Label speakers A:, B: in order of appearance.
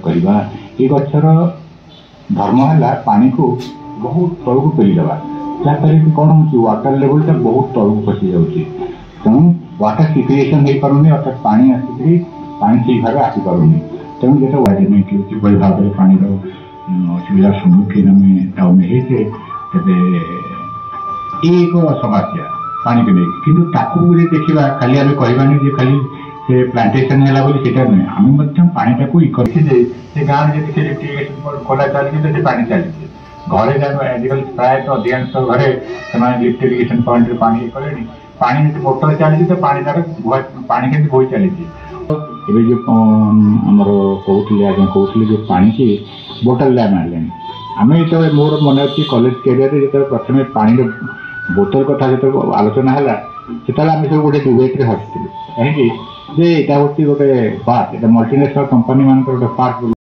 A: करवा ये गचर धर्म है पानी को बहुत तौक पेलीदे जहाँफल कौन हो वाटर लेवलटा बहुत तौक खसी जाऊँगी तेणु वाटर सिचुएशन हो पारे अर्थात पानी आसिक पानी ठीक भाव आसीपारूनी तेणु जो वाइडमेंट किभली भाव में पानी असुविधा सम्मुखीन आम टाउन होते तेरे ये एक समस्या पानी को लेकिन कि देखा खाली आम कहवानी खाली से प्लांटेसन है बोली आम पानी को इे गाँव जैसे लिफ्टिगेसन खोला चलती पानी चलती घरे आजिकल प्रायतः अधिकांश घरे से लिफ्ट इरिगेशन पॉइंट पानी कले पानी मोटर चली तो पानी तार पानी के बोई चली ये जो आमर कहते आज कहते जो पानी की बोतल डैम आने आम जो मोर मन अच्छी कॉलेज कैरियर जो प्रथम पानी बोतल कथा जो आलोचना है से आम सब गोटे डिबेट्रे हसलु कहीं यहाँ गोटे बात मल्टीनेशनल कंपनी मान गोटे पार्ट